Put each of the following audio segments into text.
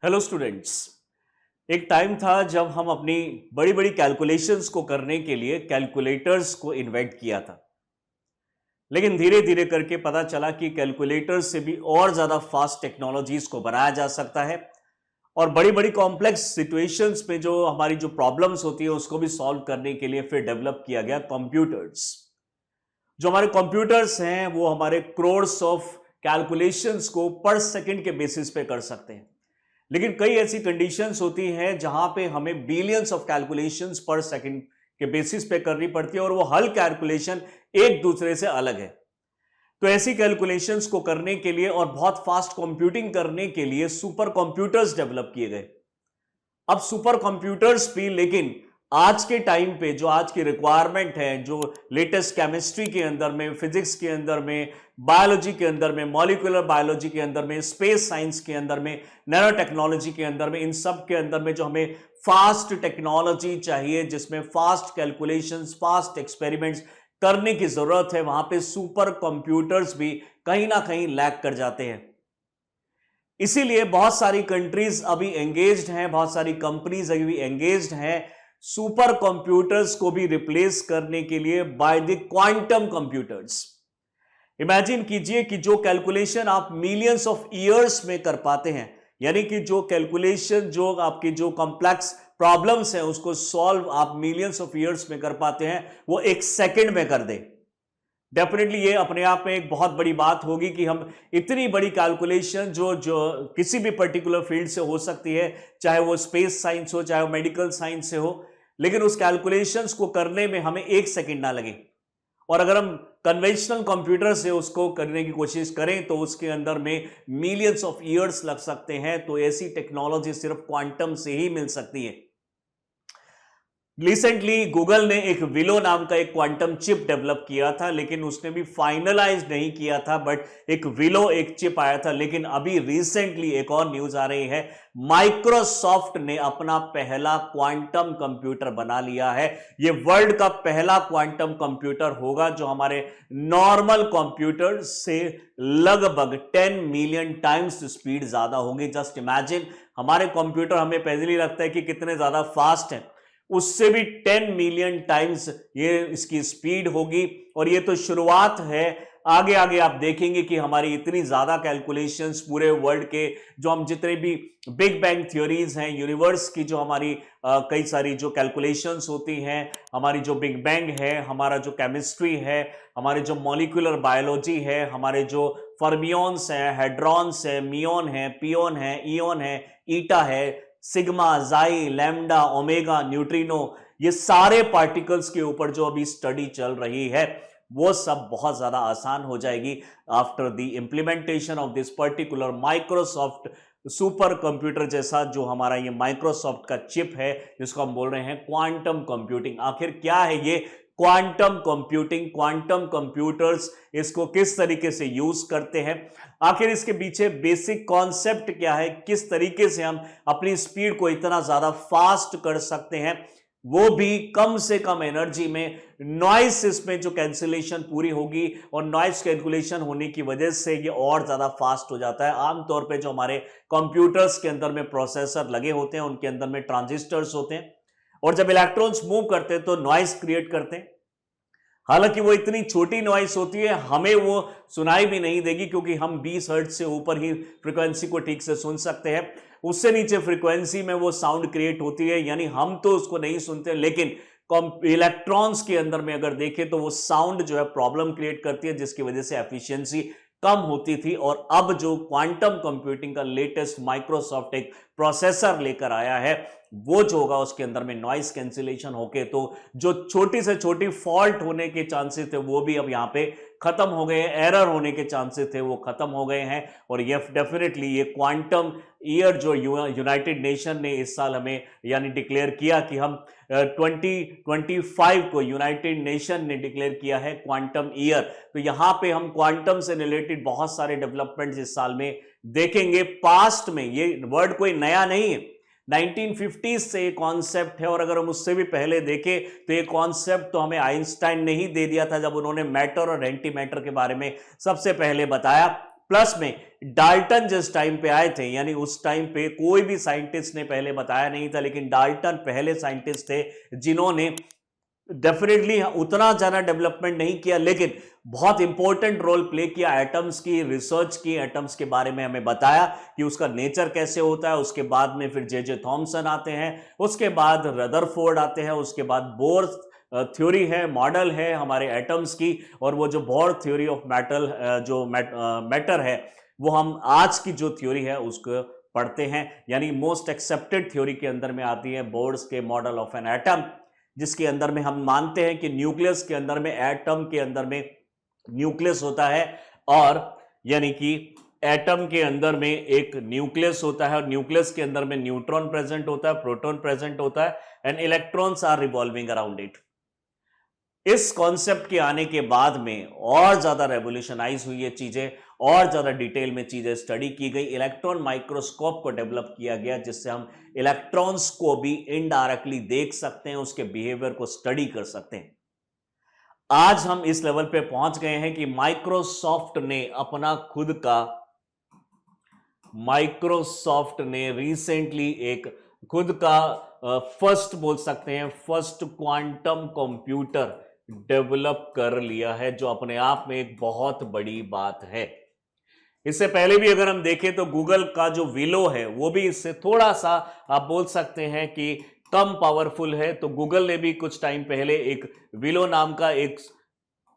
Hello students. एक time था जब हम अपनी बड़ी बड़ी कैलकुलेशंस को करने के लिए कैलकुलेटर्स को इन्वेंट किया था। लेकिन धीरे धीरे करके पता चला कि कैलकुलेटर्स से भी और ज़्यादा फास्ट टेक्नोलॉजीज को बनाया जा सकता है और बड़ी बड़ी कॉम्प्लेक्स सिचुएशंस में जो हमारी जो प्रॉब्लम्स होती है उसको भी सॉल्व करने के लिए फिर डेवलप किया गया कंप्यूटर्स। जो हमारे कंप्यूटर्स हैं वो हमारे क्रोर्स ऑफ कैलकुलेशंस को पर सेकंड के बेसिस पे कर सकते हैं। लेकिन कई ऐसी कंडीशंस होती हैं जहां पे हमें बिलियंस ऑफ कैलकुलेशंस पर सेकंड के बेसिस पे करनी पड़ती है और वो हल कैलकुलेशन एक दूसरे से अलग है। तो ऐसी कैलकुलेशंस को करने के लिए और बहुत फास्ट कंप्यूटिंग करने के लिए सुपर कंप्यूटर्स डेवलप किए गए। अब सुपर कंप्यूटर्स भी लेकिन आज के टाइम पे जो आज की रिक्वायरमेंट है, जो लेटेस्ट केमिस्ट्री के अंदर में, फिजिक्स के अंदर में, बायोलॉजी के अंदर में, मॉलिक्यूलर बायोलॉजी के अंदर में, स्पेस साइंस के अंदर में, नैनो टेक्नोलॉजी के अंदर में, इन सब के अंदर में जो हमें फास्ट टेक्नोलॉजी चाहिए जिसमें फास्ट कैलकुलेशंस, फास्ट एक्सपेरिमेंट्स करने की जरूरत है, वहां पे सुपर कंप्यूटर्स भी कहीं ना कहीं लैग कर जाते हैं। इसीलिए बहुत सारी कंट्रीज अभी एंगेज्ड हैं, बहुत सारी कंपनीज अभी एंगेज्ड हैं सुपर कंप्यूटर्स को भी रिप्लेस करने के लिए by the quantum computers. Imagine कीजिए कि जो कैलकुलेशन आप मिलियंस ऑफ ईयर्स में कर पाते हैं, यानी कि जो कैलकुलेशन, जो आपकी जो कॉम्प्लेक्स प्रॉब्लम्स हैं उसको सॉल्व आप मिलियंस ऑफ ईयर्स में कर पाते हैं, वो एक सेकंड में कर दे। डेफिनेटली ये अपने आप में एक बहुत बड़ी बात होगी कि हम इतनी बड़ी कैलकुलेशन जो जो किसी भी पर्टिकुलर फील्ड से हो सकती है, चाहे वो स्पेस साइंस हो, चाहे वो मेडिकल साइंस से हो, लेकिन उस कैलकुलेशंस को करने में हमें एक सेकंड ना लगे। और अगर हम कन्वेंशनल कंप्यूटर से उसको करने की कोशिश करें तो उसके अंदर में मिलियंस ऑफ ईयर्स लग सकते हैं। तो ऐसी टेक्नोलॉजी सिर्फ क्वांटम से ही मिल सकती है। रिसेंटली गूगल ने एक विलो नाम का एक क्वांटम चिप डेवलप किया था, लेकिन उसने भी फाइनलाइज नहीं किया था, बट एक विलो एक चिप आया था। लेकिन अभी रिसेंटली एक और न्यूज आ रही है, माइक्रोसॉफ्ट ने अपना पहला क्वांटम कंप्यूटर बना लिया है। ये वर्ल्ड का पहला क्वांटम कंप्यूटर होगा जो हमारे नॉर्मल कंप्यूटर से लगभग 10 मिलियन टाइम्स स्पीड ज्यादा होगी। जस्ट इमेजिन, हमारे कंप्यूटर हमें पहले लगता है कि कितने ज्यादा फास्ट हैं, उससे भी 10 मिलियन टाइम्स ये इसकी स्पीड होगी। और ये तो शुरुआत है, आगे आगे आप देखेंगे कि हमारी इतनी ज्यादा कैलकुलेशंस पूरे वर्ल्ड के, जो हम जितने भी बिग बैंग थ्योरीज हैं, यूनिवर्स की जो हमारी कई सारी जो कैलकुलेशंस होती हैं, हमारी जो बिग बैंग है, हमारा जो केमिस्ट्री है, हमारे जो मॉलिक्यूलर बायोलॉजी है, हमारे जो फर्मियंस है, हेड्रॉन्स है, मियोन है, पियोन है, इयोन है, ईटा है, सिग्मा, जाई, लैम्डा, ओमेगा, न्यूट्रिनो, ये सारे पार्टिकल्स के ऊपर जो अभी स्टडी चल रही है वो सब बहुत ज्यादा आसान हो जाएगी after the implementation of this particular Microsoft super computer, जैसा जो हमारा ये माइक्रोसॉफ्ट का चिप है जिसको हम बोल रहे हैं क्वांटम कंप्यूटिंग। आखिर क्या है ये क्वांटम कंप्यूटिंग, क्वांटम कंप्यूटर्स इसको किस तरीके से यूज करते हैं, आखिर इसके पीछे बेसिक कॉन्सेप्ट क्या है, किस तरीके से हम अपनी स्पीड को इतना ज्यादा फास्ट कर सकते हैं, वो भी कम से कम एनर्जी में। नॉइस इसमें जो कैंसिलेशन पूरी होगी और नॉइस कैलकुलेशन होने की वजह से ये और ज्यादा फास्ट हो जाता है। आमतौर पे जो हमारे कंप्यूटर्स के अंदर में प्रोसेसर लगे होते हैं उनके अंदर में ट्रांजिस्टर्स होते हैं, और जब इलेक्ट्रॉन्स मूव करते हैं तो नॉइस क्रिएट करते हैं। हालांकि वो इतनी छोटी नॉइस होती है, हमें वो सुनाई भी नहीं देगी क्योंकि हम 20 हर्ट्ज से ऊपर ही फ्रीक्वेंसी को ठीक से सुन सकते हैं। उससे नीचे फ्रीक्वेंसी में वो साउंड क्रिएट होती है, यानी हम तो उसको नहीं सुनते, लेकिन इलेक्ट्रॉन्स के अंदर में अगर देखें तो वो साउंड जो है प्रॉब्लम क्रिएट करती है, जिसकी वजह से एफिशिएंसी कम होती थी। और अब जो क्वांटम कंप्यूटिंग का लेटेस्ट माइक्रोसॉफ्ट एक प्रोसेसर लेकर आया है, वो जो होगा उसके अंदर में नॉइस कैंसिलेशन होके तो जो छोटी से छोटी फॉल्ट होने के चांसेस थे वो भी अब यहाँ पे खत्म हो गए हैं, एरर होने के चांसेस थे वो खत्म हो गए हैं। और ये डेफिनेटली ये क्वांटम ईयर जो यूनाइटेड नेशन ने इस साल हमें यानी डिक्लेयर किया कि हम 2025 को यूनाइटेड नेशन ने डिक्लेयर किया है क्वांटम ईयर। तो यहां पे हम क्वांटम से रिलेटेड बहुत सारे डेवलपमेंट्स इस साल में देखेंगे। पास्ट में ये वर्ड कोई नया नहीं है, 1950s से ये कॉन्सेप्ट है, और अगर हम उससे भी पहले देखें तो ये कॉन्सेप्ट तो हमें आइंस्टाइन ने ही दे दिया था जब उन्होंने मैटर और एंटी मैटर के बारे में सबसे पहले बताया। प्लस में डाल्टन जिस टाइम पे आए थे, यानी उस टाइम पे कोई भी साइंटिस्ट ने पहले बताया नहीं था, लेकिन डाल्टन पहले साइंटिस्ट थे जिन्होंने डेफिनेटली उतना ज्यादा डेवलपमेंट नहीं किया, लेकिन बहुत इंपॉर्टेंट रोल प्ले किया। एटम्स की रिसर्च की, एटम्स के बारे में हमें बताया कि उसका नेचर कैसे होता है। उसके बाद में फिर जे थॉमसन आते हैं, उसके बाद रदरफोर्ड आते हैं, उसके बाद बोर थ्योरी है, मॉडल है हमारे एटम्स की, और वो जो बोर थ्योरी ऑफ मेटल जो मैटर है, वो हम आज की जो थ्योरी है उसको पढ़ते हैं। यानी मोस्ट एक्सेप्टेड थ्योरी के अंदर में आती है बोर्स के मॉडल ऑफ एन एटम, जिसके अंदर में हम मानते हैं कि न्यूक्लियस के अंदर में, एटम के अंदर में न्यूक्लियस होता है, और यानी कि एटम के अंदर में एक न्यूक्लियस होता है, और न्यूक्लियस के अंदर में न्यूट्रॉन प्रेजेंट होता है, प्रोटॉन प्रेजेंट होता है, and electrons are revolving around it. इस कॉन्सेप्ट के आने के बाद में और ज्यादा रेवोल्यूशनाइज हुई ये चीजें, और ज्यादा डिटेल में चीजें स्टडी की गई। इलेक्ट्रॉन माइक्रोस्कोप को डेवलप किया गया, जिससे हम इलेक्ट्रॉन्स को भी इनडायरेक्टली देख सकते हैं, उसके बिहेवियर को स्टडी कर सकते हैं। आज हम इस लेवल पे पहुंच गए हैं कि माइक्रोसॉफ्ट ने रिसेंटली एक खुद का फर्स्ट बोल सकते हैं, फर्स्ट क्वांटम कंप्यूटर डेवलप कर लिया है, जो अपने आप में एक बहुत बड़ी बात है। इससे पहले भी अगर हम देखें तो गूगल का जो विलो है वो भी इससे थोड़ा सा आप बोल सकते हैं कि कम पावरफुल है। तो गूगल ने भी कुछ टाइम पहले एक विलो नाम का एक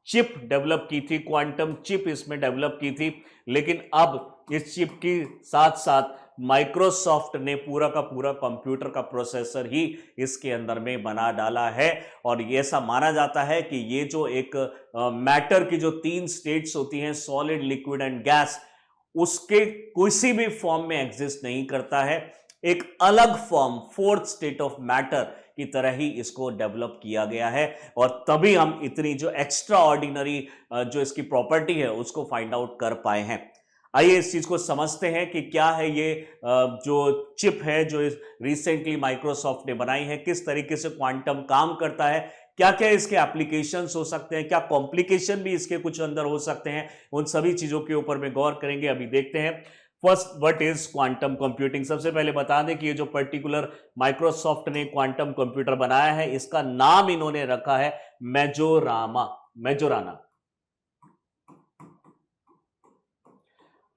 चिप डेवलप की थी, क्वांटम चिप इसमें डेवलप की थी, लेकिन अब इस चिप के साथ साथ माइक्रोसॉफ्ट ने पूरा का पूरा कंप्यूटर का प्रोसेसर ही इसके अंदर में बना डाला है। और ये ऐसा माना जाता है कि ये जो एक मैटर की जो 3 स्टेट्स होती हैं, सॉलिड, लिक्विड एंड गैस, उसके किसी भी फॉर्म में एग्जिस्ट नहीं करता है। एक अलग form, fourth state of matter की तरह ही इसको डेवलप किया गया है, और तभी हम इतनी जो एक्स्ट्रा ऑर्डिनरी जो इसकी प्रॉपर्टी है उसको फाइंड आउट कर पाए हैं। आइए इस चीज को समझते हैं कि क्या है ये जो चिप है जो रिसेंटली माइक्रोसॉफ्ट ने बनाई है, किस तरीके से क्वांटम काम करता है, क्या क्या इसके एप्लीकेशंस हो सकते हैं, क्या कॉम्प्लिकेशन भी इसके कुछ अंदर हो सकते हैं, उन सभी चीजों के ऊपर में गौर करेंगे। अभी देखते हैं first, what is quantum computing. सबसे पहले बता दें कि ये जो पर्टिकुलर माइक्रोसॉफ्ट ने क्वांटम कंप्यूटर बनाया है, इसका नाम इन्होंने रखा है मेजोराना।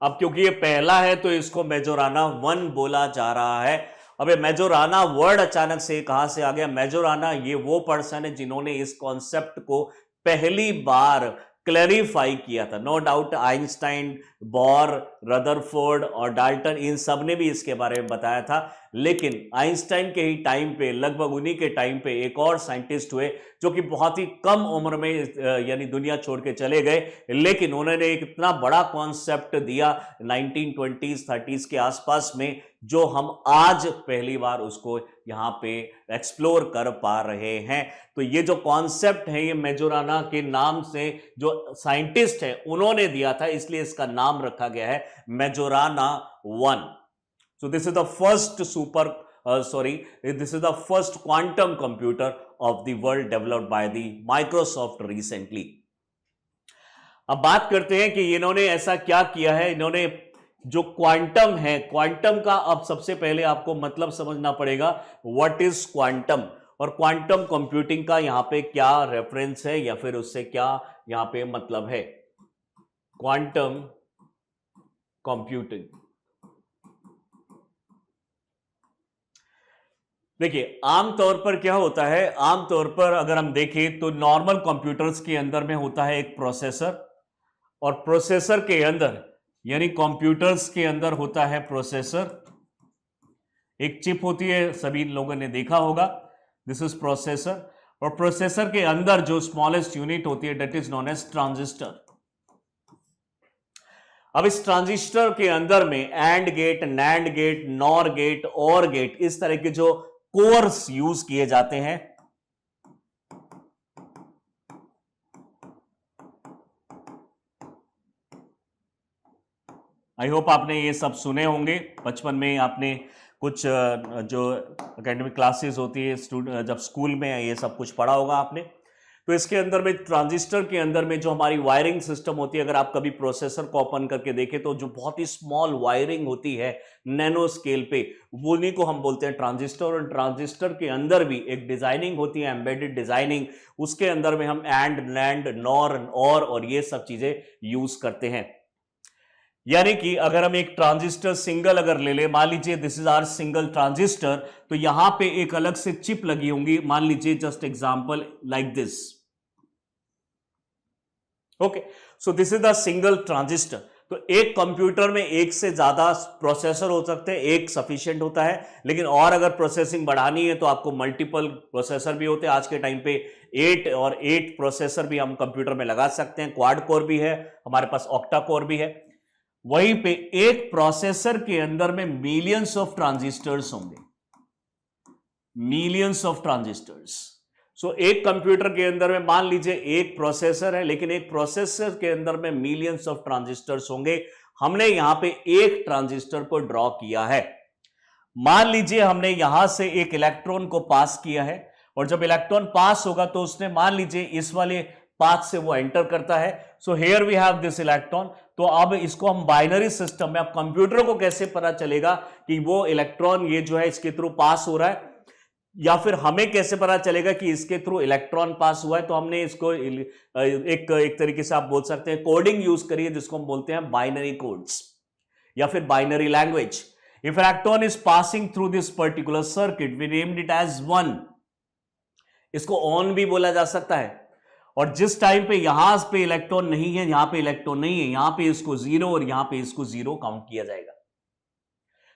अब क्योंकि ये पहला है तो इसको मेजोराना 1 बोला जा रहा है। अब ये मेजोराना वर्ड अचानक से कहां से आ गया? मेजोराना ये वो पर्सन है जिन्होंने इस कॉन्सेप्ट को पहली बार क्लैरिफाई किया था। No doubt Einstein, Bohr, Rutherford और डाल्टन, इन सब ने भी इसके बारे में बताया था, लेकिन आइंस्टाइन के ही टाइम पे, लगभग उन्हीं के टाइम पे एक और साइंटिस्ट हुए जो कि बहुत ही कम उम्र में यानी दुनिया छोड़ के चले गए, लेकिन उन्होंने एक इतना बड़ा कॉन्सेप्ट दिया 1920s 30s के आसपास में, जो हम आज पहली बार उसको यहाँ पे एक्सप्लोर कर पा रहे हैं। तो ये जो कॉन्सेप्ट है ये मेजोराना के नाम से जो साइंटिस्ट है उन्होंने दिया था, इसलिए इसका नाम रखा गया है मेजोराना 1। So this is the first this is the first quantum computer of the world developed by the Microsoft recently. अब बात करते हैं कि इन्होंने ऐसा क्या किया है। इन्होंने जो क्वांटम है, क्वांटम का अब सबसे पहले आपको मतलब समझना पड़ेगा, व्हाट इज क्वांटम, और क्वांटम कंप्यूटिंग का यहां पे क्या रेफरेंस है या फिर उससे क्या यहां पे मतलब है। क्वांटम कंप्यूटिंग, देखिए आमतौर पर क्या होता है, आमतौर पर अगर हम देखें तो नॉर्मल कंप्यूटर्स के अंदर में होता है एक प्रोसेसर, और प्रोसेसर के अंदर यानी कंप्यूटर्स के अंदर होता है प्रोसेसर, एक चिप होती है, सभी लोगों ने देखा होगा, दिस इज प्रोसेसर, और प्रोसेसर के अंदर जो स्मॉलेस्ट यूनिट होती है that is known as transistor. अब इस ट्रांजिस्टर के अंदर में and gate, nand gate, nor gate, or gate, इस तरह के जो कोर्स यूज किए जाते हैं। आई होप आपने ये सब सुने होंगे, बचपन में आपने कुछ जो एकेडमिक क्लासेस होती है, जब स्कूल में ये सब कुछ पढ़ा होगा आपने। तो इसके अंदर में ट्रांजिस्टर के अंदर में जो हमारी वायरिंग सिस्टम होती है, अगर आप कभी प्रोसेसर को ओपन करके देखें तो जो बहुत ही स्मॉल वायरिंग होती है नैनो स्केल पे, वो उन्हीं को हम बोलते हैं ट्रांजिस्टर। और ट्रांजिस्टर के अंदर भी एक डिजाइनिंग होती है, एम्बेडेड डिजाइनिंग, उसके अंदर में हम एंड, नैंड, नॉर, और ये सब चीजें यूज करते हैं। यानी कि अगर हम एक ट्रांजिस्टर सिंगल अगर ले ले, मान लीजिए this is our single transistor, तो यहां पे एक अलग से चिप लगी होंगी, मान लीजिए just example like this. Okay, so this is the single transistor. तो एक कंप्यूटर में एक से ज्यादा प्रोसेसर हो सकते हैं, एक सफिशिएंट होता है, लेकिन और अगर प्रोसेसिंग बढ़ानी है तो आपको मल्टीपल प्रोसेसर भी होते हैं। आज के टाइम पे 8 प्रोसेसर भी हम कंप्यूटर में लगा सकते हैं, क्वाड कोर भी है हमारे पास, ऑक्टा कोर भी है। वहीं पे एक प्रोसेसर के अंदर में मिलियंस ऑफ ट्रांजिस्टर्स होंगे, मिलियंस ऑफ ट्रांजिस्टर्स। सो एक कंप्यूटर के अंदर में मान लीजिए एक प्रोसेसर है, लेकिन एक प्रोसेसर के अंदर में मिलियंस ऑफ ट्रांजिस्टर्स होंगे। हमने यहां पे एक ट्रांजिस्टर को ड्रॉ किया है। मान लीजिए हमने यहां से एक इलेक्ट्रॉन को पास किया है, और जब इलेक्ट्रॉन पास होगा तो उसने मान लीजिए इस वाले पाथ से वो एंटर करता है। So here we have this electron. तो अब इसको हम बाइनरी सिस्टम में, अब कंप्यूटर को कैसे पता चलेगा कि वो इलेक्ट्रॉन ये जो है इसके थ्रू पास हो रहा है, या फिर हमें कैसे पता चलेगा कि इसके थ्रू इलेक्ट्रॉन पास हुआ है? तो हमने इसको एक तरीके से आप बोल सकते हैं कोडिंग यूज करिए, जिसको हम बोलते हैं बाइनरी कोड्स या फिर binary language. If electron is passing through this particular circuit, we named it as 1। इसको ऑन भी बोला जा सकता है। और जिस टाइम पे यहां पे इलेक्ट्रॉन नहीं है, यहां पे इलेक्ट्रॉन नहीं है, यहां पे इसको 0 और यहां पे इसको 0 काउंट किया जाएगा।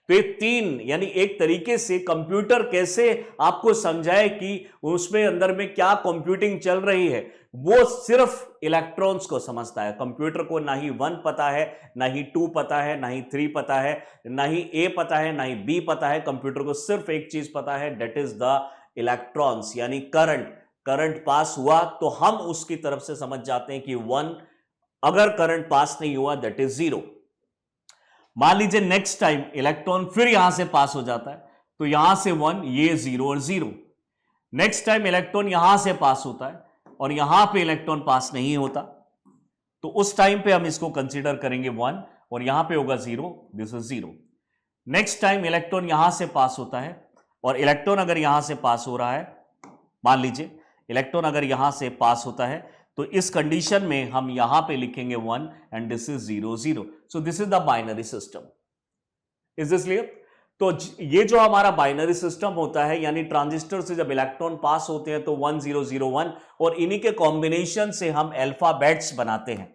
तो ये 3, यानी एक तरीके से कंप्यूटर कैसे आपको समझाए कि उसमें अंदर में क्या कंप्यूटिंग चल रही है, वो सिर्फ इलेक्ट्रॉन्स को समझता है। कंप्यूटर को ना ही 1 पता है, ना ही 2 पता है, ना ही 3 पता है, ना ही A पता है, ना ही B पता है। कंप्यूटर को सिर्फ एक चीज पता है, दैट इज द इलेक्ट्रॉन्स, यानी करंट पास हुआ तो हम उसकी तरफ से समझ जाते हैं कि 1, अगर करंट पास नहीं हुआ दैट इज 0। मान लीजिए नेक्स्ट टाइम इलेक्ट्रॉन फिर यहां से पास हो जाता है, तो यहां से 1, ये 0 और 0। नेक्स्ट टाइम इलेक्ट्रॉन यहां से पास होता है और यहां पे इलेक्ट्रॉन पास नहीं होता, तो उस टाइम पे हम इसको कंसीडर करेंगे 1 और यहां पे होगा 0, this is 0। Next time electron यहां से पास होता है और इलेक्ट्रॉन अगर यहां से पास हो रहा है, मान लीजिए इलेक्ट्रॉन अगर यहां से पास होता है, तो इस कंडीशन में हम यहां पे लिखेंगे 1 and this is 0 0। So this is the binary system. Is this clear? तो ये जो हमारा बाइनरी सिस्टम होता है, यानी ट्रांजिस्टर से जब इलेक्ट्रॉन पास होते हैं तो 1 0 0 1, और इन्हीं के कॉम्बिनेशन से हम अल्फाबेट्स बनाते हैं,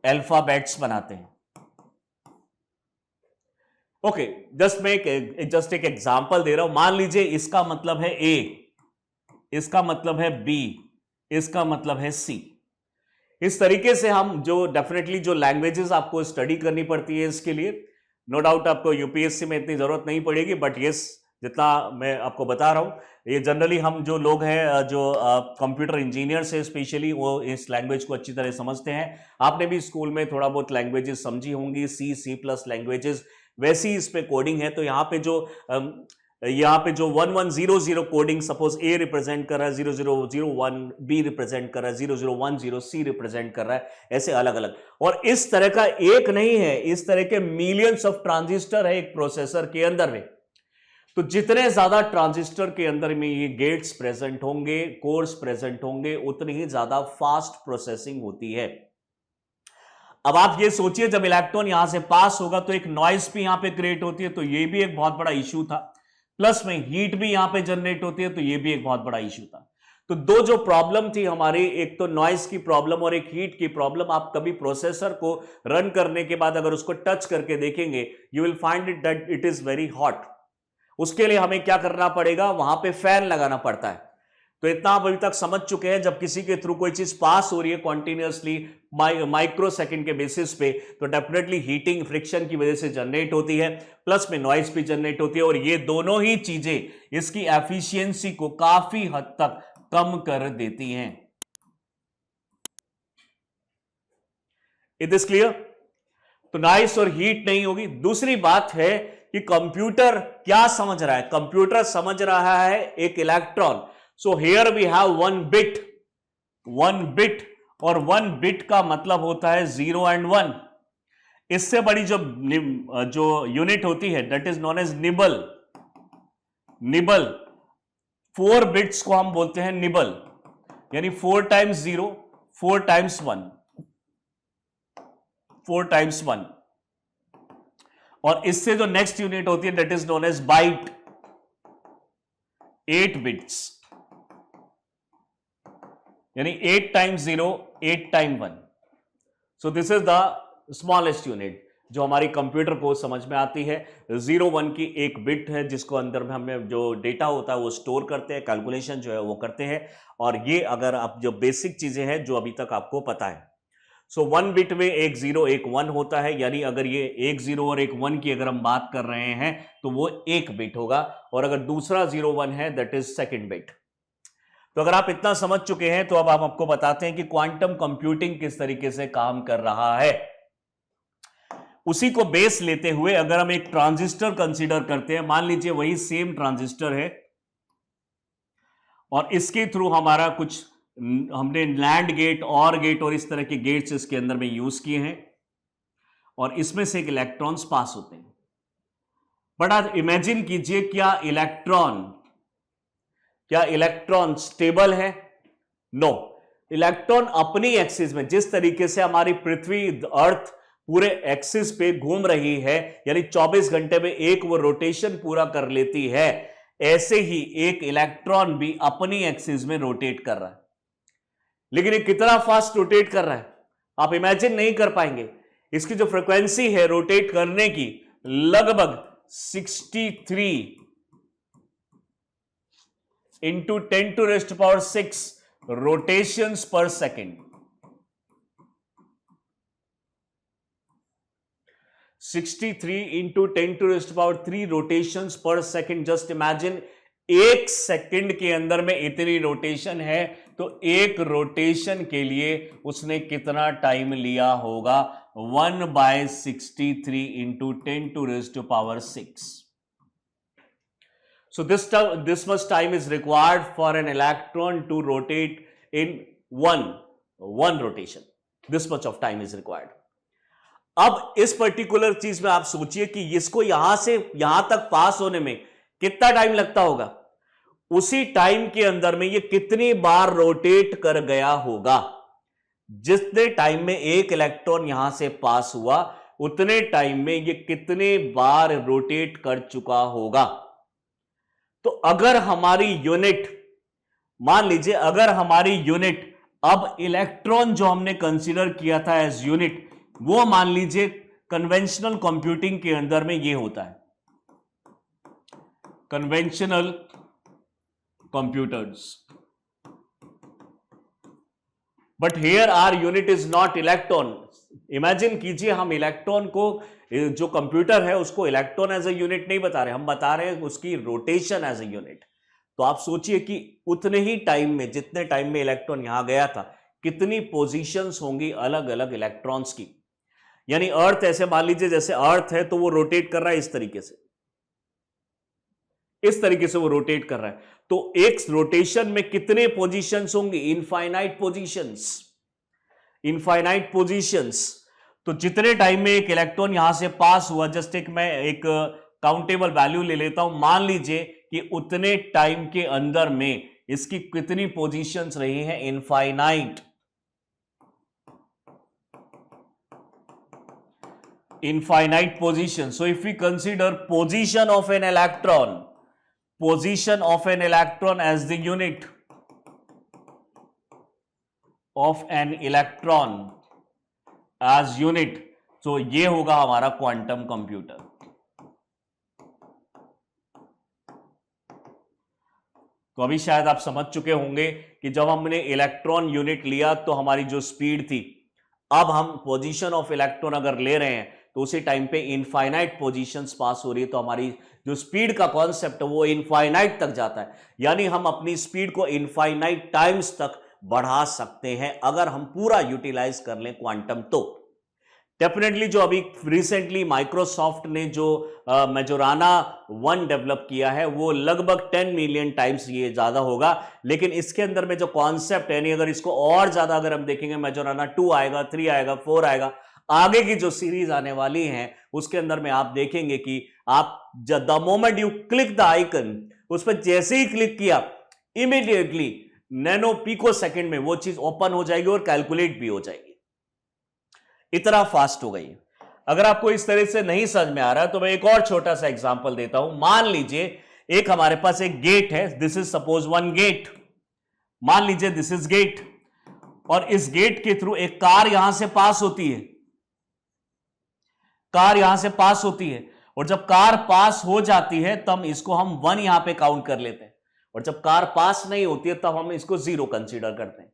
अल्फाबेट्स बनाते हैं। ओके, जस्ट एक एग्जांपल दे रहा हूं। मान लीजिए इसका मतलब है A, इसका मतलब है B, इसका मतलब है C। इस तरीके से हम जो डेफिनेटली जो लैंग्वेजेस आपको स्टडी करनी पड़ती है इसके लिए, नो डाउट आपको यूपीएससी में इतनी जरूरत नहीं पड़ेगी, बट यस, जितना मैं आपको बता रहा हूं, ये जनरली हम जो लोग हैं, जो कंप्यूटर इंजीनियर्स हैं स्पेशली, वो इस लैंग्वेज को अच्छी तरह समझते हैं। आपने भी स्कूल में थोड़ा बहुत लैंग्वेजेस समझी होंगी, C++ लैंग्वेजेस, वैसी इस पे कोडिंग है। तो यहाँ पे जो 1100 कोडिंग, सपोज A रिप्रेजेंट कर रहा है 0001, B रिप्रेजेंट कर रहा है 0010, C रिप्रेजेंट कर रहा है, ऐसे अलग अलग। और इस तरह का एक नहीं है, इस तरह के मिलियंस ऑफ ट्रांजिस्टर है एक प्रोसेसर के अंदर में। तो जितने ज्यादा ट्रांजिस्टर के अंदर में ये गेट्स प्रेजेंट होंगे, कोर्स प्रेजेंट होंगे, उतनी ही ज्यादा फास्ट प्रोसेसिंग होती है। अब आप ये सोचिए, जब इलेक्ट्रॉन यहां से पास होगा तो एक नॉइस भी यहां पे क्रिएट होती है, तो ये भी एक बहुत बड़ा इश्यू था। प्लस में हीट भी यहां पे जनरेट होती है, तो ये भी एक बहुत बड़ा इश्यू था। तो दो जो प्रॉब्लम थी हमारी, एक तो नॉइस की प्रॉब्लम और एक हीट की प्रॉब्लम। आप कभी प्रोसेसर को रन करने के बाद अगर उसको टच करके देखेंगे, you will find it that it is very hot. उसके लिए हमें क्या करना पड़ेगा, वहां पे फैन लगाना पड़ता है। तो इतना आप अभी तक समझ चुके हैं, जब किसी के थ्रू कोई चीज पास हो रही है कॉन्टिन्यूअसली माइक्रो सेकंड के बेसिस पे, तो डेफिनेटली हीटिंग फ्रिक्शन की वजह से जनरेट होती है, प्लस में नॉइस भी जनरेट होती है, और ये दोनों ही चीजें इसकी एफिशिएंसी को काफी हद तक कम कर देती हैं। It is clear? तो नॉइस और हीट नहीं होगी। दूसरी बात है कि कंप्यूटर क्या समझ रहा है, कंप्यूटर समझ रहा है एक electron. So here we have 1 bit, 1 bit, और 1 बिट का मतलब होता है 0 एंड 1। इससे बड़ी जो यूनिट होती है that is known as nibble. Nibble 4 bits को हम बोलते हैं निबल, यानी 4 टाइम्स 0, 4 टाइम्स 1, 4 टाइम्स 1। और इससे जो नेक्स्ट यूनिट होती है that is known as byte, 8 bits, यानी 8 times 0, 8 time 1। So this is the smallest unit जो हमारी कंप्यूटर को समझ में आती है। 0 1 की एक बिट है जिसको अंदर में हमें जो डेटा होता है वो स्टोर करते हैं, कैलकुलेशन जो है वो करते हैं। और ये अगर आप जो बेसिक चीजें हैं जो अभी तक आपको पता है। सो 1 बिट में एक 0 एक 1 होता है, यानी अगर ये एक 0 और एक 1 की अगर हम बात कर रहे हैं तो वो एक बिट होगा, और अगर दूसरा 0 1 है दैट इज सेकेंड बिट। तो अगर आप इतना समझ चुके हैं तो अब हम आपको बताते हैं कि क्वांटम कंप्यूटिंग किस तरीके से काम कर रहा है। उसी को बेस लेते हुए अगर हम एक ट्रांजिस्टर कंसीडर करते हैं, मान लीजिए वही सेम ट्रांजिस्टर है और इसके थ्रू हमारा कुछ हमने लैंड गेट, और गेट और इस तरह के गेट्स इसके अंदर में यूज किए हैं और इसमें से एक इलेक्ट्रॉन्स पास होते हैं। बट आज इमेजिन कीजिए क्या इलेक्ट्रॉन स्टेबल है? नो। इलेक्ट्रॉन अपनी एक्सिस में, जिस तरीके से हमारी पृथ्वी अर्थ पूरे एक्सिस पे घूम रही है, यानी 24 घंटे में एक वो रोटेशन पूरा कर लेती है, ऐसे ही एक इलेक्ट्रॉन भी अपनी एक्सिस में रोटेट कर रहा है। लेकिन ये कितना फास्ट रोटेट कर रहा है आप इमेजिन नहीं कर पाएंगे। इसकी जो फ्रीक्वेंसी है रोटेट करने की लगभग 63 इंटू 10⁶ रोटेशंस पर सेकेंड। 63 इंटू 10⁻³ रोटेशंस पर सेकेंड। जस्ट इमेजिन, एक सेकंड के अंदर में इतनी रोटेशन है, तो एक रोटेशन के लिए उसने कितना टाइम लिया होगा? 1/63 into 10⁻⁶। So this much time is required for an electron to rotate in one rotation. This much of time is required. अब इस पर्टिकुलर चीज में आप सोचिए कि इसको यहां से यहां तक पास होने में कितना टाइम लगता होगा। उसी टाइम के अंदर में ये कितनी बार रोटेट कर गया होगा। जितने टाइम में एक इलेक्ट्रॉन यहां से पास हुआ, उतने टाइम में ये कितने बार रोटेट कर चुका होगा। तो अगर हमारी यूनिट, मान लीजिए अगर हमारी यूनिट, अब इलेक्ट्रॉन जो हमने कंसीडर किया था एज यूनिट, वो मान लीजिए कन्वेंशनल कंप्यूटिंग के अंदर में ये होता है, conventional computers. But here our unit is not electron. Imagine कीजिए हम इलेक्ट्रॉन को, जो कंप्यूटर है उसको इलेक्ट्रॉन एज ए यूनिट नहीं बता रहे, हम बता रहे हैं उसकी रोटेशन एज ए यूनिट। तो आप सोचिए कि उतने ही टाइम में, जितने टाइम में इलेक्ट्रॉन यहां गया था, कितनी पोजीशंस होंगी अलग अलग इलेक्ट्रॉन्स की। यानी अर्थ, ऐसे मान लीजिए जैसे अर्थ है तो वो रोटेट कर रहा है इस तरीके से, इस तरीके से वो रोटेट कर रहा है। तो एक रोटेशन में कितने पोजीशंस होंगी? Infinite positions, infinite positions. तो जितने टाइम में एक इलेक्ट्रॉन यहां से पास हुआ, जस्ट मैं एक काउंटेबल वैल्यू ले लेता हूं, मान लीजिए कि उतने टाइम के अंदर में इसकी कितनी पोजीशंस रही हैं? Infinite, infinite position. So if we consider position of an electron as the unit of an electron as unit, so ये होगा हमारा क्वांटम कंप्यूटर। तो अभी शायद आप समझ चुके होंगे कि जब हमने इलेक्ट्रॉन यूनिट लिया तो हमारी जो स्पीड थी, अब हम पोजीशन ऑफ इलेक्ट्रॉन अगर ले रहे हैं तो उसी टाइम पे इनफाइनाइट पोजीशंस पास हो रही है, तो हमारी जो स्पीड का कॉन्सेप्ट है वो इनफाइनाइट तक जाता है। यानी हम अपनी स्पीड को इनफाइनाइट टाइम्स तक बढ़ा सकते हैं अगर हम पूरा यूटिलाइज कर लें क्वांटम। तो डेफिनेटली जो अभी रिसेंटली माइक्रोसॉफ्ट ने जो मेजोराना 1 डेवलप किया है वो लगभग 10 मिलियन टाइम्स ये ज्यादा होगा, लेकिन इसके अंदर में जो कॉन्सेप्ट है, नहीं अगर इसको और ज्यादा अगर हम देखेंगे, मेजोराना 2 आएगा, 3 आएगा, 4 आएगा, आगे की जो सीरीज आने वाली है उसके अंदर में आप देखेंगे कि आप the moment you click the icon, उस पर जैसे ही क्लिक किया इमीडिएटली नैनो पिको सेकंड में वो चीज ओपन हो जाएगी और कैलकुलेट भी हो जाएगी, इतना फास्ट हो गई। अगर आपको इस तरह से नहीं समझ में आ रहा है तो मैं एक और छोटा सा एग्जांपल देता हूं। मान लीजिए एक हमारे पास एक गेट है, दिस इज सपोज 1 गेट, मान लीजिए दिस इज गेट, और इस गेट के थ्रू एक कार यहां से पास होती है, कार यहां से पास होती है, और जब कार पास हो जाती है तब इसको हम 1 यहां पे काउंट कर लेते हैं, और जब कार पास नहीं होती है तब हम इसको 0 कंसीडर करते हैं।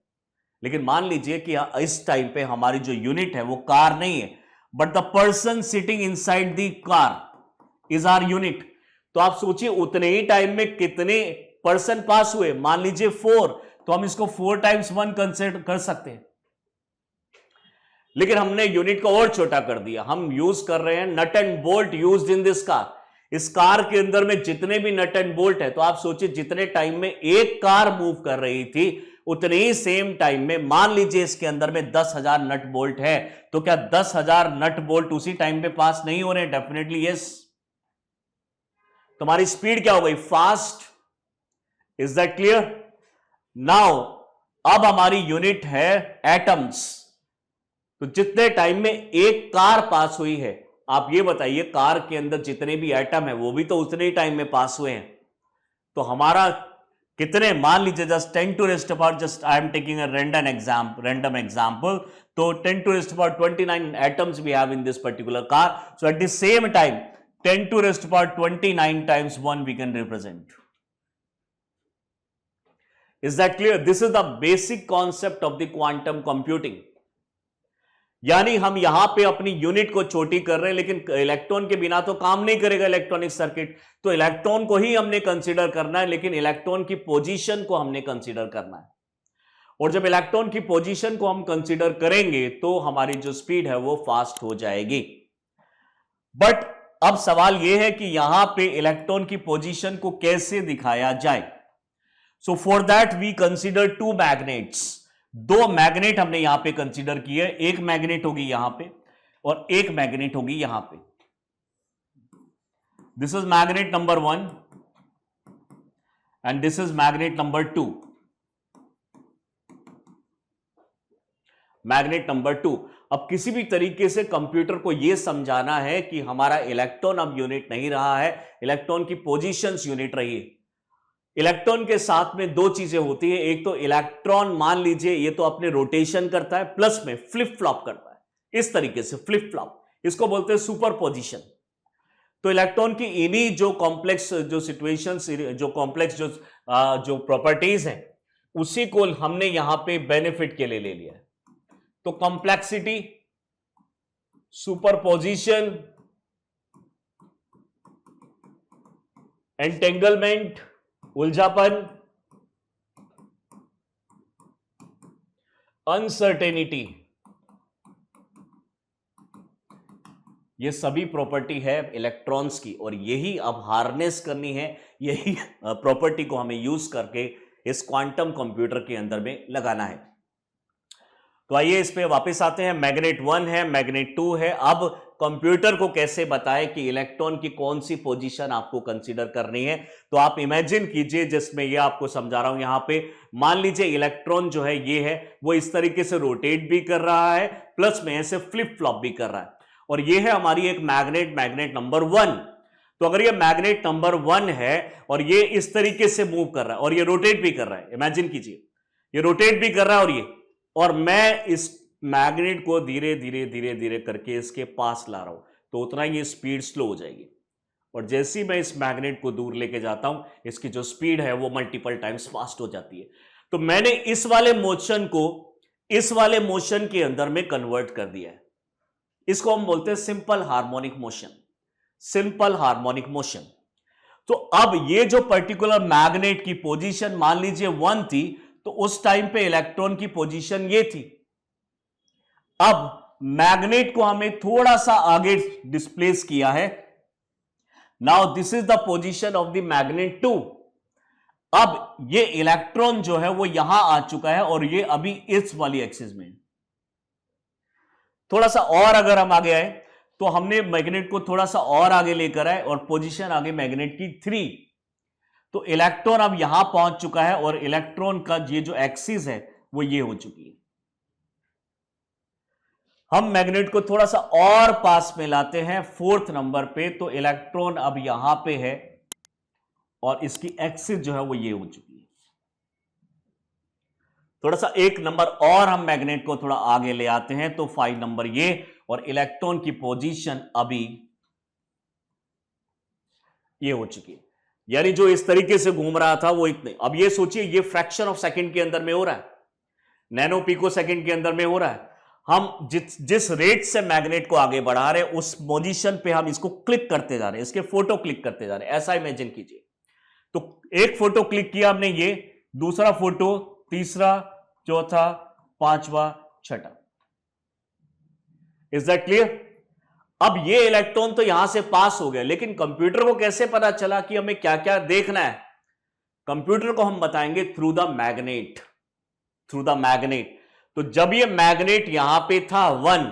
लेकिन मान लीजिए कि इस टाइम पे हमारी जो यूनिट है वो कार नहीं है, but the person sitting inside the car is our unit. तो आप सोचिए उतने ही टाइम में कितने पर्सन पास हुए, मान लीजिए 4, तो हम इसको 4 टाइम्स 1 कंसीडर कर सकते हैं। लेकिन हमने यूनिट को और छोटा कर दिया, हम यूज कर रहे हैं nut and bolt used in this car. इस कार के अंदर में जितने भी नट एंड बोल्ट है, तो आप सोचिए जितने टाइम में एक कार मूव कर रही थी उतने ही सेम टाइम में मान लीजिए इसके अंदर में 10,000 नट बोल्ट है, तो क्या 10,000 नट बोल्ट उसी टाइम पे पास नहीं हो रहे? Definitely yes. तुम्हारी स्पीड क्या हो गई? Fast. Is that clear? Now अब हमारी यूनिट है एटम्स, तो जितने टाइम में एक कार पास हुई है, आप ये बताइए कार के अंदर जितने भी एटम है वो भी तो उतने ही टाइम में पास हुए हैं। तो हमारा कितने, मान लीजिए just 10 to raised power, just I am taking a random example, तो 10 to raised power 29 atoms we have in this particular car. So at the same time 10 to raised power 29 times 1 we can represent. Is that clear? This is the basic concept of the quantum computing. यानी हम यहां पे अपनी unit को छोटी कर रहे हैं, लेकिन इलेक्ट्रॉन के बिना तो काम नहीं करेगा इलेक्ट्रॉनिक सर्किट, तो इलेक्ट्रॉन को ही हमने कंसीडर करना है, लेकिन इलेक्ट्रॉन की पोजीशन को हमने कंसीडर करना है। और जब इलेक्ट्रॉन की पोजीशन को हम कंसीडर करेंगे तो हमारी जो स्पीड है वो फास्ट हो जाएगी। बट अब सवाल यह है कि यहां पे इलेक्ट्रॉन की पोजीशन को कैसे दिखाया जाए। So for that we consider 2 magnets, 2 magnet हमने यहां पे कंसीडर किए, एक मैग्नेट होगी यहां पे और एक मैग्नेट होगी यहां पे। This is magnet number 1 and this is magnet number 2। Magnet number 2। अब किसी भी तरीके से कंप्यूटर को यह समझाना है कि हमारा इलेक्ट्रॉन अब यूनिट नहीं रहा है, इलेक्ट्रॉन की पोजीशंस यूनिट रही है। इलेक्ट्रॉन के साथ में 2 चीजें होती है, एक तो इलेक्ट्रॉन मान लीजिए ये तो अपने रोटेशन करता है, प्लस में फ्लिप फ्लॉप करता है, इस तरीके से फ्लिप फ्लॉप, इसको बोलते हैं सुपरपोजिशन। तो इलेक्ट्रॉन की इन्हीं जो कॉम्प्लेक्स जो सिचुएशंस, जो कॉम्प्लेक्स जो प्रॉपर्टीज हैं, उसी को हमने यहां पे बेनिफिट के लिए ले लिया है। तो कॉम्प्लेक्सिटी, सुपरपोजिशन, एंटेंगलमेंट उलझापन, अनसर्टेनिटी, ये सभी प्रॉपर्टी है इलेक्ट्रॉन्स की, और यही अब हार्नेस करनी है, यही प्रॉपर्टी को हमें यूज करके इस क्वांटम कंप्यूटर के अंदर में लगाना है। तो आइए इस पे वापस आते हैं। मैग्नेट 1 है, मैग्नेट 2 है। अब कंप्यूटर को कैसे बताएं कि इलेक्ट्रॉन की कौन सी पोजीशन आपको कंसीडर करनी है। तो आप इमेजिन कीजिए, जिसमें ये आपको समझा रहा हूं यहां पे, मान लीजिए इलेक्ट्रॉन जो है ये है, वो इस तरीके से रोटेट भी कर रहा है, प्लस में ऐसे फ्लिप फ्लॉप भी कर रहा है, और ये है हमारी एक मैग्नेट, मैग्नेट नंबर 1। तो अगर ये मैग्नेट नंबर 1 है और ये इस तरीके से मूव कर रहा है और ये रोटेट भी कर रहा है, इमेजिन कीजिए ये रोटेट भी कर रहा है और मैं इस मैग्नेट को धीरे धीरे धीरे धीरे करके इसके पास ला रहा हूं, तो उतना ये स्पीड स्लो हो जाएगी। और जैसे ही मैं इस मैग्नेट को दूर लेके जाता हूं, इसकी जो स्पीड है वो मल्टीपल टाइम्स फास्ट हो जाती है। तो मैंने इस वाले मोशन को इस वाले मोशन के अंदर में कन्वर्ट कर दिया है। इसको हम बोलते हैं simple harmonic motion, simple harmonic motion. तो अब ये जो पर्टिकुलर मैग्नेट की पोजीशन मान लीजिए 1 थी, तो उस टाइम पे इलेक्ट्रॉन की पोजीशन ये थी। अब मैग्नेट को हमें थोड़ा सा आगे डिस्प्लेस किया है। Now this is the position of the magnet 2। अब ये इलेक्ट्रॉन जो है वो यहां आ चुका है और ये अभी इस वाली एक्सिस में। थोड़ा सा और अगर हम आगे आए तो हमने मैग्नेट को थोड़ा सा और आगे लेकर आए और पोजीशन आगे मैग्नेट की 3। तो इलेक्ट्रॉन अब यहां पहुंच चुका है और इलेक्ट्रॉन का ये जो एक्सिस है वो ये हो चुकी है। हम मैग्नेट को थोड़ा सा और पास में लाते हैं 4th नंबर पे, तो इलेक्ट्रॉन अब यहां पे है और इसकी एक्सिस जो है वो ये हो चुकी है। थोड़ा सा 1 नंबर और हम मैग्नेट को थोड़ा आगे ले आते हैं तो 5 नंबर ये, और इलेक्ट्रॉन की पोजीशन अभी ये हो चुकी है। यानी जो इस तरीके से घूम रहा था वो इतने, अब ये सोचिए ये फ्रैक्शन ऑफ सेकंड के अंदर में हो रहा है, नैनो पिको सेकंड के अंदर में हो रहा है। हम जिस रेट से मैग्नेट को आगे बढ़ा रहे हैं उस पोजीशन पे हम इसको क्लिक करते जा रहे हैं, इसके फोटो क्लिक करते जा रहे हैं। ऐसा इमेजिन कीजिए। तो एक फोटो क्लिक किया हमने, ये दूसरा फोटो, तीसरा, चौथा, पांचवा, छठा। Is that clear? अब ये इलेक्ट्रॉन तो यहां से पास हो गया, लेकिन कंप्यूटर को कैसे पता चला कि हमें क्या क्या देखना है? कंप्यूटर को हम बताएंगे through the magnet, through the magnet. तो जब ये मैग्नेट यहां पे था 1,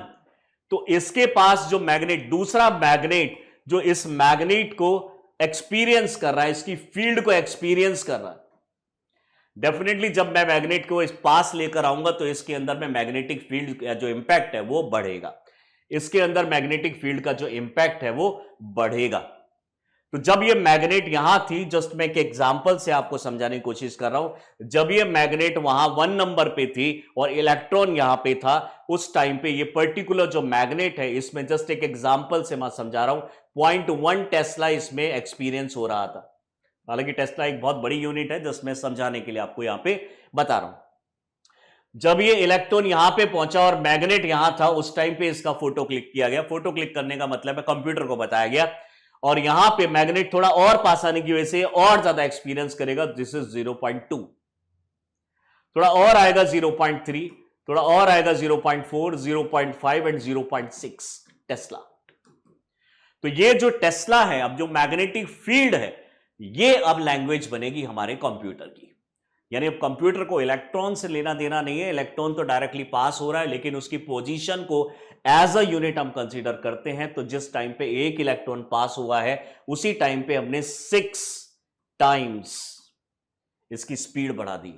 तो इसके पास जो मैग्नेट, दूसरा मैग्नेट जो इस मैग्नेट को एक्सपीरियंस कर रहा है, इसकी फील्ड को एक्सपीरियंस कर रहा है। डेफिनेटली जब मैं मैग्नेट को इस पास लेकर आऊंगा तो इसके अंदर में मैग्नेटिक फील्ड का जो इंपैक्ट है वो बढ़ेगा, इसके अंदर मैग्नेटिक फील्ड का जो इंपैक्ट है वो बढ़ेगा। तो जब ये मैग्नेट यहां थी, जस्ट मैं एक एग्जांपल से आपको समझाने की कोशिश कर रहा हूं, जब ये मैग्नेट वहां 1 नंबर पे थी और इलेक्ट्रॉन यहां पे था, उस टाइम पे ये पर्टिकुलर जो मैग्नेट है, इसमें जस्ट एक एग्जांपल से मैं समझा रहा हूं, 0.1 टेस्ला इसमें एक्सपीरियंस हो रहा था। हालांकि टेस्ला एक बहुत बड़ी यूनिट है, जस्ट मैं समझाने के लिए आपको यहां पे बता रहा हूं। जब ये इलेक्ट्रॉन यहां पे पहुंचा और मैग्नेट यहां था, उस टाइम पे इसका फोटो क्लिक किया गया। फोटो क्लिक करने का मतलब है कंप्यूटर को बताया गया, और यहां पे मैग्नेट थोड़ा और पास आने की वजह से और ज्यादा एक्सपीरियंस करेगा। दिस इज 0.2, थोड़ा और आएगा 0.3, थोड़ा और आएगा 0.4, 0.5 एंड 0.6 टेस्ला। तो ये जो टेस्ला है, अब जो मैग्नेटिक फील्ड है, ये अब लैंग्वेज बनेगी हमारे कंप्यूटर की। यानी अब कंप्यूटर को इलेक्ट्रॉन से लेना देना नहीं है, इलेक्ट्रॉन तो डायरेक्टली पास हो रहा है, लेकिन उसकी पोजीशन को एज अ यूनिट हम कंसीडर करते हैं। तो जिस टाइम पे एक इलेक्ट्रॉन पास हुआ है, उसी टाइम पे हमने 6 टाइम्स इसकी स्पीड बढ़ा दी।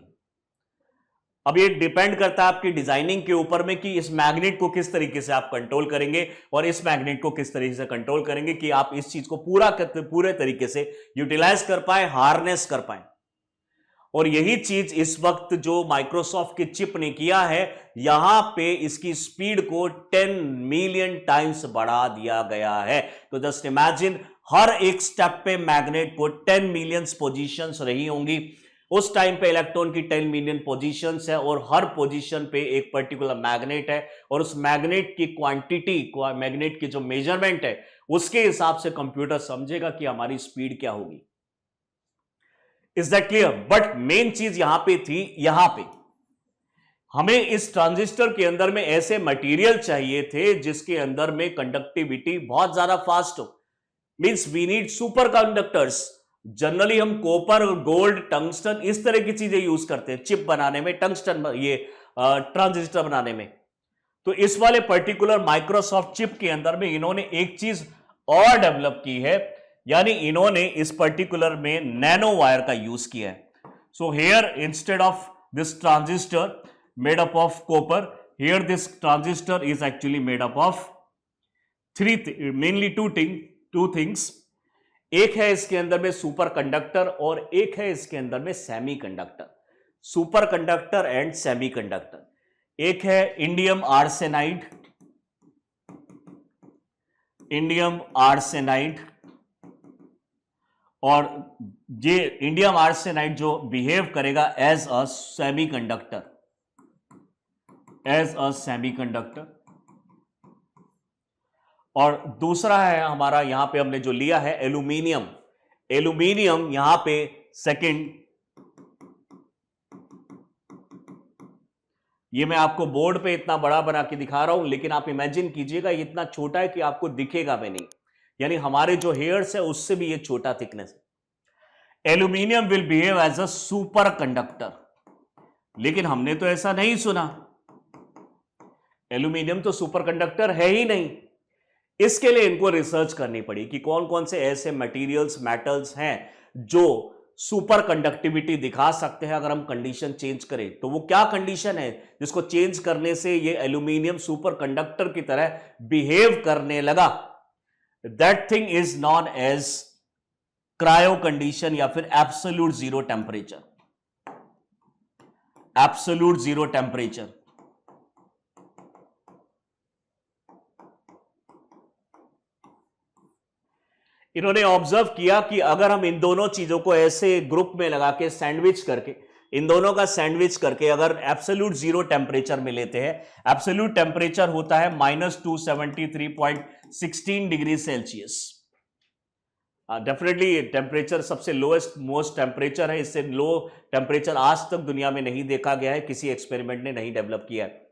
अब ये डिपेंड करता है आपकी डिजाइनिंग के ऊपर में कि इस मैग्नेट को किस तरीके से आप कंट्रोल करेंगे और इस मैग्नेट को किस तरीके से कंट्रोल करेंगे कि आप इस चीज को पूरे तरीके से यूटिलाइज कर पाए, हार्नेस कर पाए। और यही चीज इस वक्त जो माइक्रोसॉफ्ट की चिप ने किया है, यहां पे इसकी स्पीड को 10 मिलियन टाइम्स बढ़ा दिया गया है। तो जस्ट इमेजिन, हर एक स्टेप पे मैग्नेट को 10 मिलियन पोजीशंस रही होंगी। उस टाइम पे इलेक्ट्रॉन की 10 मिलियन पोजीशंस है और हर पोजीशन पे एक पर्टिकुलर मैग्नेट है, और उस मैग्नेट की क्वांटिटी, मैग्नेट की जो मेजरमेंट है, उसके हिसाब से कंप्यूटर समझेगा कि हमारी स्पीड क्या होगी। Is that clear? But main चीज यहां पे थी, यहां पे हमें इस ट्रांजिस्टर के अंदर में ऐसे मटेरियल चाहिए थे जिसके अंदर में कंडक्टिविटी बहुत ज्यादा फास्ट हो। Means we need superconductors. Generally हम कॉपर, गोल्ड, टंगस्टन, इस तरह की चीजें यूज करते हैं चिप बनाने में, टंगस्टन ये ट्रांजिस्टर बनाने में। तो इस वाले पर्टिकुलर माइक्रोसॉफ्ट चिप के अंदर में इन्होंने एक चीज और डेवलप की है, यानी इन्होंने इस पर्टिकुलर में नैनो वायर का यूज किया है। So here instead of this transistor made up of copper, here this transistor is actually made up of mainly two things. एक है इसके अंदर में सुपर कंडक्टर और एक है इसके अंदर में semiconductor. Superconductor and semiconductor. एक है इंडियम आर्सेनाइड, इंडियम आर्सेनाइड, और ये इंडियम आर्सेनाइड जो बिहेव करेगा as a semiconductor, as a semiconductor. और दूसरा है हमारा, यहां पे हमने जो लिया है एल्यूमिनियम। एल्यूमिनियम यहां पे सेकंड, ये मैं आपको बोर्ड पे इतना बड़ा बना के दिखा रहा हूं, लेकिन आप इमेजिन कीजिएगा ये इतना छोटा है कि आपको दिखेगा भी नहीं, यानी हमारे जो हेयर्स है उससे भी ये छोटा थिकनेस है। Aluminium will behave as a superconductor, लेकिन हमने तो ऐसा नहीं सुना, एल्यूमिनियम तो सुपर कंडक्टर है ही नहीं। इसके लिए इनको रिसर्च करनी पड़ी कि कौन कौन से ऐसे मटेरियल्स, मेटल्स हैं जो सुपर कंडक्टिविटी दिखा सकते हैं अगर हम कंडीशन चेंज करें। तो वो क्या कंडीशन है जिसको चेंज करने से ये एल्यूमिनियम सुपर कंडक्टर की तरह बिहेव करने लगा? That thing is known as cryo condition या फिर absolute zero temperature. Absolute zero temperature. इन्होंने ऑब्जर्व किया कि अगर हम इन दोनों चीजों को ऐसे ग्रुप में लगा के सैंडविच करके, इन दोनों का सैंडविच करके अगर एब्सोल्यूट जीरो टेम्परेचर में लेते हैं, एब्सोल्यूट टेम्परेचर होता है -273.16 डिग्री सेल्सियस। डेफिनेटली टेम्परेचर सबसे लोएस्ट मोस्ट टेम्परेचर है, इससे लो टेम्परेचर आज तक दुनिया में नहीं देखा गया है, किसी एक्सपेरिमेंट ने नहीं डेवलप किया है।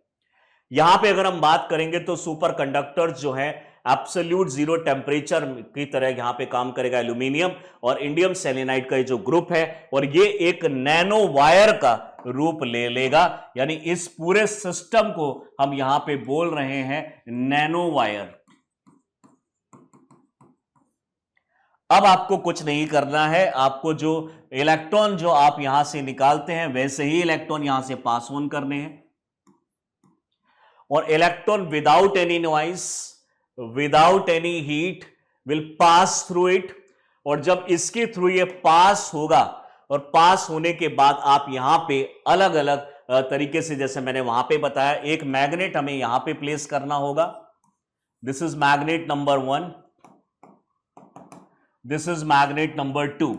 यहां पे अगर हम बात करेंगे तो सुपर कंडक्टर जो है एब्सोल्यूट जीरो टेम्परेचर की तरह यहां पे काम करेगा एल्यूमिनियम, और इंडियम सेलेनाइड का जो ग्रुप है, और ये एक नैनो वायर का रूप ले लेगा, यानी इस पूरे सिस्टम को हम यहां पे बोल रहे हैं नैनो वायर। अब आपको कुछ नहीं करना है, आपको जो इलेक्ट्रॉन जो आप यहां से निकालते हैं वैसे ही इलेक्ट्रॉन यहां से पास ऑन करने हैं, और electron without any noise, without any heat will pass through it, और जब इसके थ्रू ये पास होगा, और पास होने के बाद आप यहां पे अलग अलग तरीके से, जैसे मैंने वहां पे बताया, एक मैग्नेट हमें यहां पे प्लेस करना होगा। This is magnet number 1, this is magnet number 2,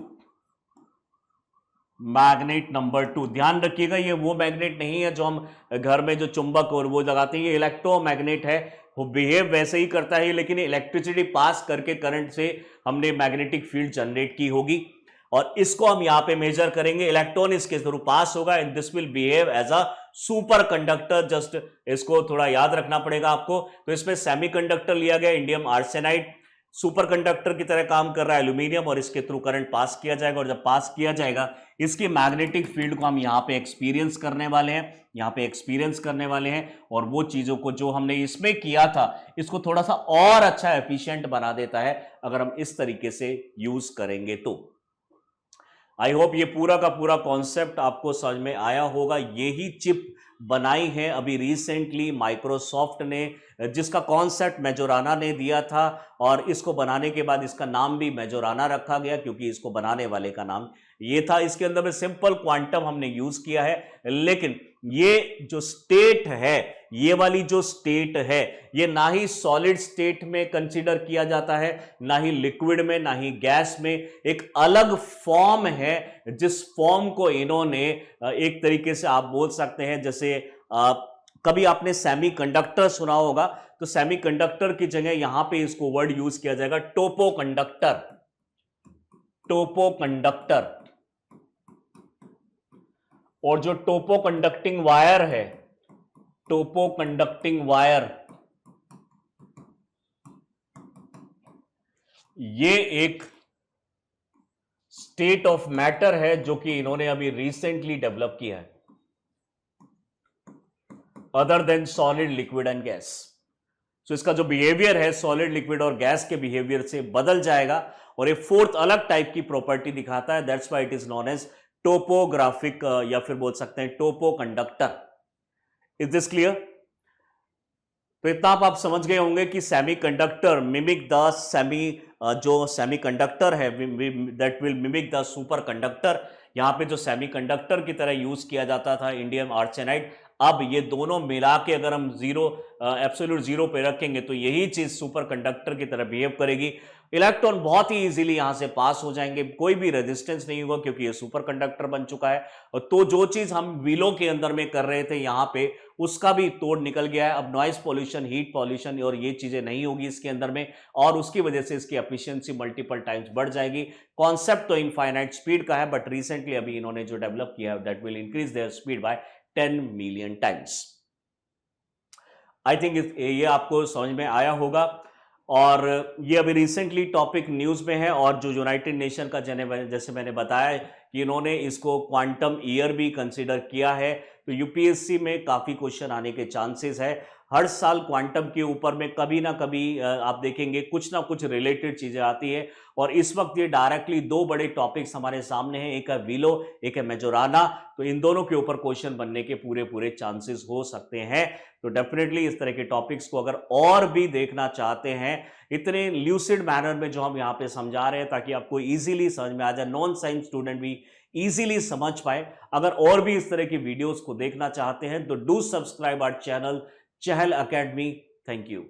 magnet number 2। ध्यान रखिएगा ये वो मैग्नेट नहीं है जो हम घर में जो चुंबक और वो लगाते हैं, ये इलेक्ट्रोमैग्नेट है, वो बिहेव वैसे ही करता है, लेकिन इलेक्ट्रिसिटी पास करके करंट से हमने मैग्नेटिक फील्ड जनरेट की होगी, और इसको हम यहां पे मेजर करेंगे। इलेक्ट्रॉन इसके थ्रू पास होगा and this will behave as a superconductor. Just इसको थोड़ा याद रखना पड़ेगा आपको। तो इसमें सेमीकंडक्टर लिया गया इंडियम आर्सेनाइड, सुपर कंडक्टर की तरह काम कर रहा है एल्यूमिनियम, और इसके थ्रू करंट पास किया जाएगा, और जब पास किया जाएगा इसकी मैग्नेटिक फील्ड को हम यहां पे एक्सपीरियंस करने वाले हैं, यहां पे एक्सपीरियंस करने वाले हैं, और वो चीजों को जो हमने इसमें किया था इसको थोड़ा सा और अच्छा एफिशिएंट बना देता है अगर हम इस तरीके से यूज करेंगे तो। आई होप ये पूरा का पूरा कॉन्सेप्ट आपको समझ में आया होगा। यही चिप बनाई है अभी रिसेंटली माइक्रोसॉफ्ट ने, जिसका कॉन्सेप्ट मेजोराना ने दिया था, और इसको बनाने के बाद इसका नाम भी मेजोराना रखा गया क्योंकि इसको बनाने वाले का नाम ये था। इसके अंदर में सिंपल क्वांटम हमने यूज किया है, लेकिन ये जो स्टेट है, ये वाली जो स्टेट है, ये ना ही सॉलिड स्टेट में कंसीडर किया जाता है, ना ही लिक्विड में, ना ही गैस में। एक अलग फॉर्म है जिस फॉर्म को इन्होंने एक तरीके से आप बोल सकते हैं, जैसे कभी आपने सेमीकंडक्टर सुना होगा, तो सेमीकंडक्टर की जगह यहां पे इसको वर्ड यूज किया जाएगा टोपो कंडक्टर, टोपो कंडक्टर। और जो टोपो कंडक्टिंग वायर है, टोपो कंडक्टिंग वायर, ये एक स्टेट ऑफ मैटर है जो कि इन्होंने अभी रिसेंटली डेवलप किया है, other than solid, liquid and gas. So इसका जो बिहेवियर है सॉलिड, लिक्विड और गैस के बिहेवियर से बदल जाएगा, और एक फोर्थ अलग टाइप की प्रॉपर्टी दिखाता है। That's why it is known as topographic, या फिर बोल सकते हैं topo conductor. Is this clear? तो इतना आप समझ गए होंगे कि सेमीकंडक्टर मिमिक द जो सेमीकंडक्टर है that will mimic the superconductor. यहां पे जो सेमीकंडक्टर की तरह यूज किया जाता था इंडियम आर्सेनाइड, अब ये दोनों मिला के अगर हम एब्सोल्यूट जीरो पे रखेंगे तो यही चीज सुपर कंडक्टर की तरह बिहेव करेगी। इलेक्ट्रॉन बहुत ही इजीली यहां से पास हो जाएंगे, कोई भी रेजिस्टेंस नहीं होगा क्योंकि ये सुपर कंडक्टर बन चुका है। तो जो चीज हम विलो के अंदर में कर रहे थे यहां पे, उसका भी तोड़ निकल गया है। अब नॉइस पॉल्यूशन, हीट पॉल्यूशन और ये चीजें नहीं होगी इसके अंदर में, और उसकी वजह से इसकी एफिशिएंसी मल्टीपल टाइम्स बढ़ जाएगी। कॉन्सेप्ट तो इनफाइनाइट स्पीड का है, बट रिसेंटली अभी इन्होंने जो डेवलप किया है that will increase their speed bye 10 million times. I think ये आपको समझ में आया होगा। और ये अभी रिसेंटली टॉपिक न्यूज़ में है, और जो यूनाइटेड नेशन का जैसे मैंने बताया कि इन्होंने इसको क्वांटम ईयर भी कंसीडर किया है। तो यूपीएससी में काफ़ी क्वेश्चन आने के चांसेस है। हर साल क्वांटम के ऊपर में कभी ना कभी आप देखेंगे कुछ ना कुछ रिलेटेड चीज़ें आती है। और इस वक्त ये डायरेक्टली दो बड़े टॉपिक्स हमारे सामने हैं, एक है विलो, एक है मेजोराना। तो इन दोनों के ऊपर क्वेश्चन बनने के पूरे पूरे चांसेस हो सकते हैं। तो डेफिनेटली इस तरह के टॉपिक्स को अगर और भी देखना चाहते हैं इतने ल्यूसिड मैनर में जो हम यहाँ पे समझा रहे हैं, ताकि आपको इजीली समझ में आ जाए, नॉन साइंस स्टूडेंट भी इजीली समझ पाए, अगर और भी इस तरह की वीडियोस को देखना चाहते हैं तो do subscribe our channel Chahal Academy. Thank you.